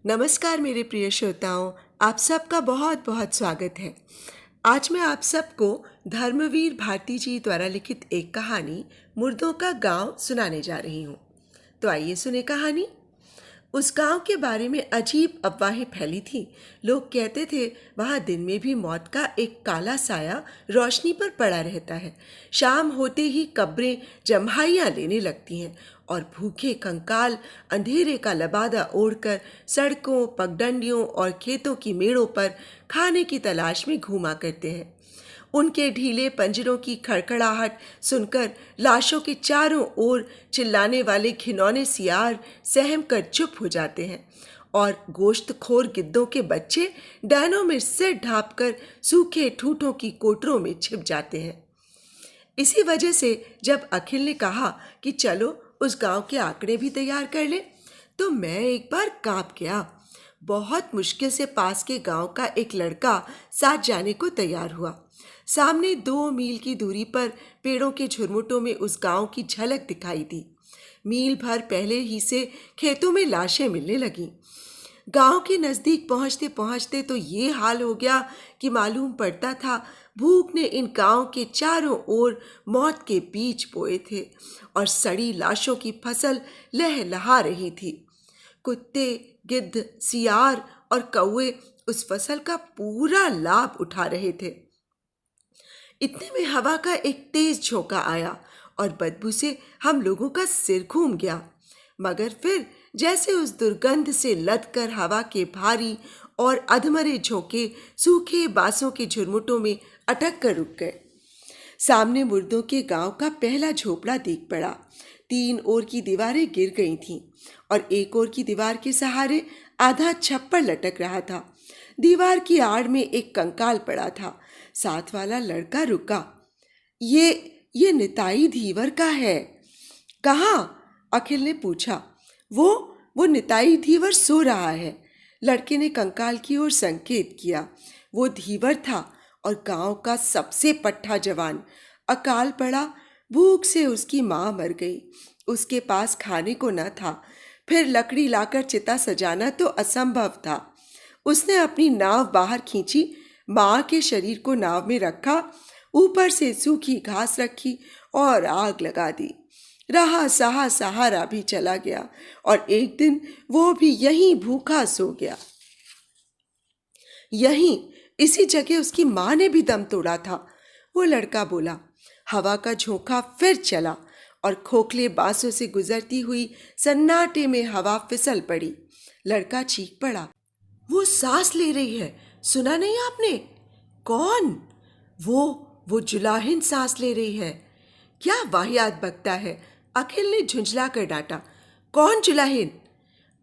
नमस्कार मेरे प्रिय श्रोताओं, आप सबका बहुत बहुत स्वागत है। आज मैं आप सबको धर्मवीर भारती जी द्वारा लिखित एक कहानी मुर्दों का गांव सुनाने जा रही हूँ। तो आइए सुने कहानी। उस गांव के बारे में अजीब अफवाहें फैली थी। लोग कहते थे वहां दिन में भी मौत का एक काला साया रोशनी पर पड़ा रहता है। शाम होते ही कब्रें जम्हाइयां लेने लगती हैं और भूखे कंकाल अंधेरे का लबादा ओढ़कर सड़कों, पगडंडियों और खेतों की मेड़ों पर खाने की तलाश में घूमा करते हैं। उनके ढीले पंजरों की खड़खड़ाहट सुनकर लाशों के चारों ओर चिल्लाने वाले घिनौने सियार सहम कर चुप हो जाते हैं और गोश्तखोर गिद्धों के बच्चे डैनों में सिर ढांपकर सूखे ठूठों की कोटरों में छिप जाते हैं। इसी वजह से जब अखिल ने कहा कि चलो उस गांव के आंकड़े भी तैयार कर ले, तो मैं एक बार कांप गया। बहुत मुश्किल से पास के गांव का एक लड़का साथ जाने को तैयार हुआ। सामने 2 मील की दूरी पर पेड़ों के झुरमुटों में उस गांव की झलक दिखाई दी। मील भर पहले ही से खेतों में लाशें मिलने लगीं। गांव के नजदीक पहुंचते पहुंचते तो ये हाल हो गया कि मालूम पड़ता था भूख ने इन गांव के चारों ओर मौत के बीज बोए थे और सड़ी लाशों की फसल लहलहा रही थी। कुत्ते, गिद्ध, सियार और कौवे उस फसल का पूरा लाभ उठा रहे थे। इतने में हवा का एक तेज झोंका आया और बदबू से हम लोगों का सिर घूम गया, मगर फिर जैसे उस दुर्गंध से लदकर हवा के भारी और अधमरे झोंके सूखे बांसों के झुरमुटों में अटक कर रुक गए। सामने मुर्दों के गांव का पहला झोपड़ा दिख पड़ा। 3 ओर की दीवारें गिर गई थीं और एक ओर की दीवार के सहारे आधा छप्पर लटक रहा था। दीवार की आड़ में एक कंकाल पड़ा था। साथ वाला लड़का रुका। ये निताई धीवर का है। कहाँ? अखिल ने पूछा। वो निताई धीवर सो रहा है। लड़के ने कंकाल की ओर संकेत किया। वो धीवर था और गांव का सबसे पट्टा जवान। अकाल पड़ा, भूख से उसकी माँ मर गई। उसके पास खाने को न था। फिर लकड़ी लाकर चिता सजाना तो असंभव था। उसने अपनी नाव बाहर खींची, माँ के शरीर को नाव में रखा, ऊपर से सूखी घास रखी और आग लगा दी। रहा सहा सहारा भी चला गया और एक दिन वो भी यहीं भूखा सो गया। यहीं इसी जगह उसकी माँ ने भी दम तोड़ा था। वो लड़का बोला। हवा का झोंका फिर चला और खोखले बांसों से गुजरती हुई सन्नाटे में हवा फिसल पड़ी। लड़का चीख पड़ा। वो सांस ले रही है, सुना नहीं आपने? कौन? वो जुलाहिन सांस ले रही है। क्या वाहियात बकता है? अखिल ने झुंझला कर डांटा। कौन जुलाहिन?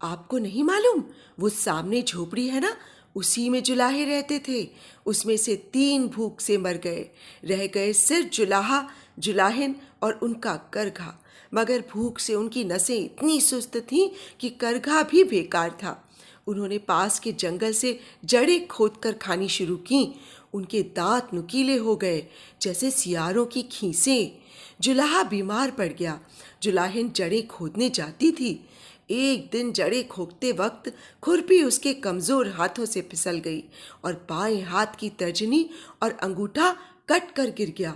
आपको नहीं मालूम? वो सामने झोपड़ी है ना, उसी में जुलाहे रहते थे। उसमें से 3 भूख से मर गए। रह गए सिर्फ जुलाहा, जुलाहिन और उनका करघा। मगर भूख से उनकी नसें इतनी सुस्त थीं कि करघा भी बेकार था। उन्होंने पास के जंगल से जड़ें खोदकर खानी शुरू की। उनके दांत नुकीले हो गए जैसे सियारों की खीसें। जुलाहा बीमार पड़ गया। जुलाहिन जड़ें खोदने जाती थी। एक दिन जड़ें खोदते वक्त खुरपी उसके कमजोर हाथों से फिसल गई और बाएं हाथ की तर्जनी और अंगूठा कट कर गिर गया।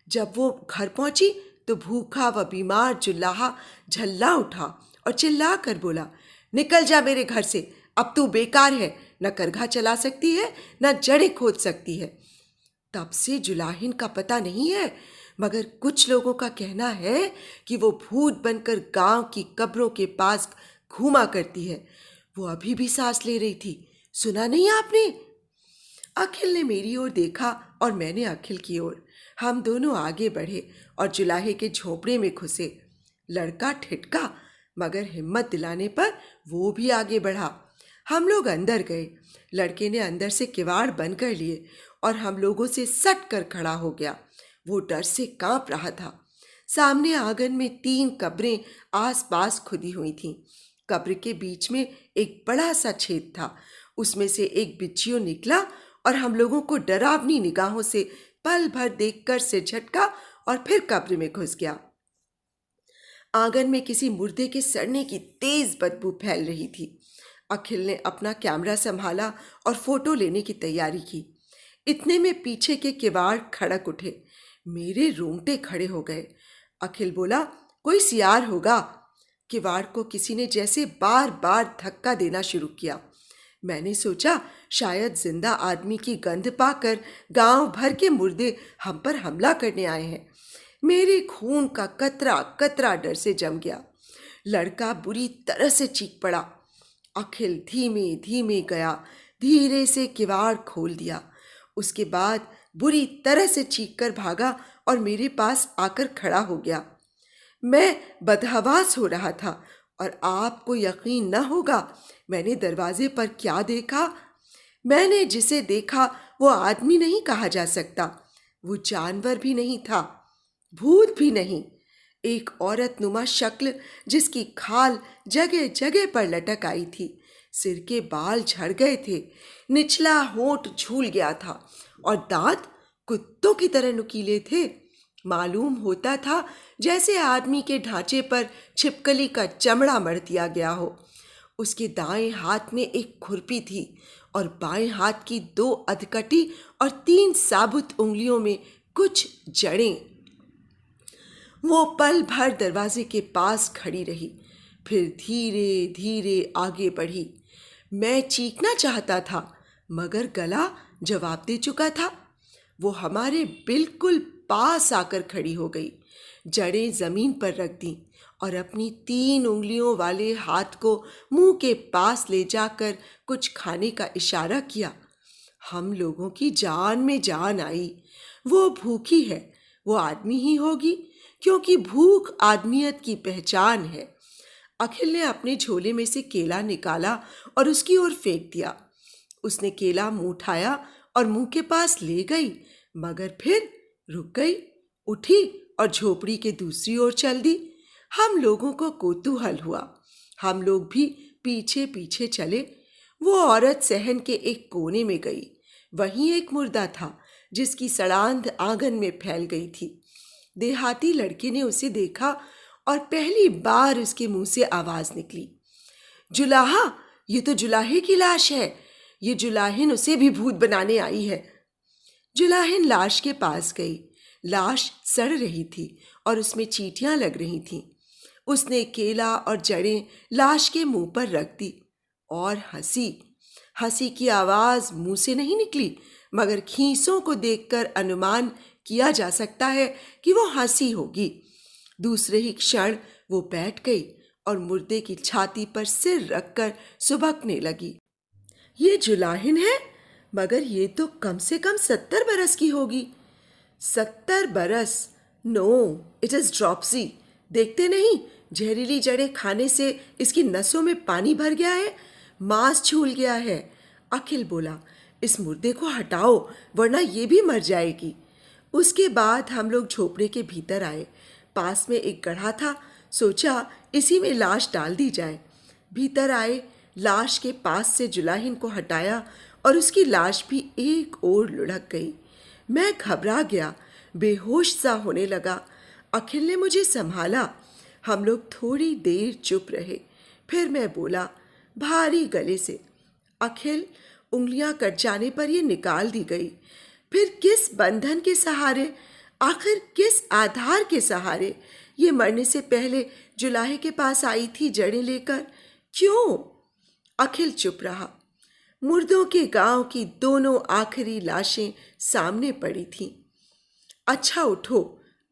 जब वो घर पहुंची तो भूखा व बीमार जुलाहा झल्ला उठा और चिल्ला कर बोला, निकल जा मेरे घर से, अब तू बेकार है, न करघा चला सकती है न जड़ें खोद सकती है। तब से जुलाहिन का पता नहीं है, मगर कुछ लोगों का कहना है कि वो भूत बनकर गांव की कब्रों के पास घूमा करती है। वो अभी भी सांस ले रही थी, सुना नहीं आपने? अखिल ने मेरी ओर देखा और मैंने अखिल की ओर। हम दोनों आगे बढ़े और जुलाहे के झोपड़े में घुसे। लड़का ठिठका, मगर हिम्मत दिलाने पर वो भी आगे बढ़ा। हम लोग अंदर गए। लड़के ने अंदर से किवाड़ बंद कर लिए और हम लोगों से सट कर खड़ा हो गया। वो डर से कांप रहा था। सामने आंगन में 3 कब्रें आस-पास खुदी हुई थीं। कब्र के बीच में एक बड़ा सा छेद था। उसमें से एक बिच्छू निकला और हम लोगों को डरावनी निगाहों से पल भर देखकर सिर झटका और फिर कब्र में घुस गया। आंगन में किसी मुर्दे के सड़ने की तेज बदबू फैल रही थी। अखिल ने अपना कैमरा संभाला और फोटो लेने की तैयारी की। इतने में पीछे के किवाड़ खड़क उठे। मेरे रोंगटे खड़े हो गए। अखिल बोला, कोई सियार होगा। किवाड़ को किसी ने जैसे बार बार धक्का देना शुरू किया। मैंने सोचा शायद जिंदा आदमी की गंध पाकर गांव भर के मुर्दे हम पर हमला करने आए हैं। मेरे खून का कतरा कतरा डर से जम गया। लड़का बुरी तरह से चीख पड़ा। अखिल धीमे धीमे गया, धीरे से किवाड़ खोल दिया। उसके बाद बुरी तरह से चीख कर भागा और मेरे पास आकर खड़ा हो गया। मैं बदहवास हो रहा था और आपको यकीन न होगा मैंने दरवाजे पर क्या देखा। मैंने जिसे देखा वो आदमी नहीं कहा जा सकता, वो जानवर भी नहीं था, भूत भी नहीं। एक औरत नुमा शक्ल जिसकी खाल जगह जगह पर लटक आई थी, सिर के बाल झड़ गए थे, निचला होंठ झूल गया था और दांत कुत्तों की तरह नुकीले थे। मालूम होता था जैसे आदमी के ढांचे पर छिपकली का चमड़ा मढ़ दिया गया हो। उसके दाएं हाथ में एक खुरपी थी और बाएं हाथ की 2 अधकटी और 3 साबुत उंगलियों में कुछ जड़ें। वो पल भर दरवाजे के पास खड़ी रही, फिर धीरे धीरे आगे बढ़ी। मैं चीखना चाहता था मगर गला जवाब दे चुका था। वो हमारे बिल्कुल पास आकर खड़ी हो गई, जड़ें जमीन पर रख दी और अपनी 3 उंगलियों वाले हाथ को मुंह के पास ले जाकर कुछ खाने का इशारा किया। हम लोगों की जान में जान आई। वो भूखी है, वो आदमी ही होगी, क्योंकि भूख आदमियत की पहचान है। अखिल ने अपने झोले में से केला निकाला और उसकी ओर फेंक दिया। उसने केला मुंह उठाया और मुंह के पास ले गई, मगर फिर रुक गई, उठी और झोपड़ी के दूसरी ओर चल दी। हम लोगों को कौतूहल हुआ। हम लोग भी पीछे पीछे चले। वो औरत सहन के एक कोने में गई। वहीं एक मुर्दा था जिसकी सड़ांध आंगन में फैल गई थी। देहाती लड़के ने उसे देखा और पहली बार उसके मुंह से आवाज निकली, जुलाहा, ये तो जुलाहे की लाश है। ये जुलाहिन उसे भी भूत बनाने आई है। जुलाहिन लाश के पास गई। लाश सड़ रही थी और उसमें चींटियां लग रही थीं। उसने केला और जड़ें लाश के मुंह पर रख दी और हंसी। हंसी की आवाज मुंह से नहीं निकली, मगर खींसों को देखकर अनुमान किया जा सकता है कि वो हंसी होगी। दूसरे ही क्षण वो बैठ गई और मुर्दे की छाती पर सिर रखकर सुबकने लगी। ये जुलाहिन है, मगर ये तो कम से कम 70 बरस की होगी। 70 बरस? No, it is dropsy. देखते नहीं, जहरीली जड़ें खाने से इसकी नसों में पानी भर गया है, मांस छूल गया है। अखिल बोला, इस मुर्दे को हटाओ वरना ये भी मर जाएगी। उसके बाद हम लोग झोपड़े के भीतर आए। पास में एक गड्ढा था, सोचा इसी में लाश डाल दी जाए। भीतर आए, लाश के पास से जुलाहिन को हटाया और उसकी लाश भी एक ओर लुढ़क गई। मैं घबरा गया, बेहोश सा होने लगा। अखिल ने मुझे संभाला। हम लोग थोड़ी देर चुप रहे। फिर मैं बोला भारी गले से, अखिल, उंगलियां कट जाने पर ये निकाल दी गई। फिर किस बंधन के सहारे, आखिर किस आधार के सहारे ये मरने से पहले जुलाहे के पास आई थी जड़ें लेकर? क्यों? अखिल चुप रहा। मुर्दों के गांव की दोनों आखिरी लाशें सामने पड़ी थीं। अच्छा उठो,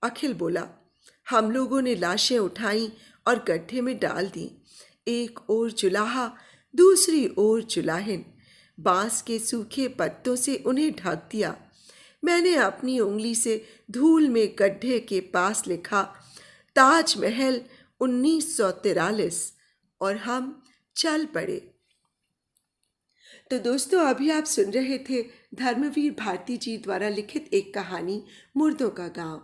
अखिल बोला। हम लोगों ने लाशें उठाईं और गड्ढे में डाल दी। एक ओर जुलाहा, दूसरी ओर जुलाहिन। बांस के सूखे पत्तों से उन्हें ढक दिया। मैंने अपनी उंगली से धूल में गड्ढे के पास लिखा, ताजमहल 1943, और हम चल पड़े। तो दोस्तों, अभी आप सुन रहे थे धर्मवीर भारती जी द्वारा लिखित एक कहानी, मुर्दों का गांव।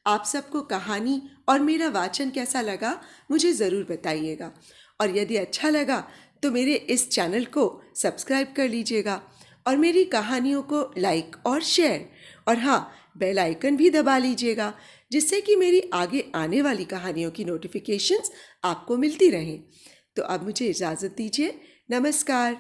आप सबको कहानी और मेरा वाचन कैसा लगा मुझे ज़रूर बताइएगा, और यदि अच्छा लगा तो मेरे इस चैनल को सब्सक्राइब कर लीजिएगा और मेरी कहानियों को लाइक और शेयर, और हाँ, बेल आइकन भी दबा लीजिएगा, जिससे कि मेरी आगे आने वाली कहानियों की नोटिफिकेशंस आपको मिलती रहें। तो अब मुझे इजाज़त दीजिए। नमस्कार।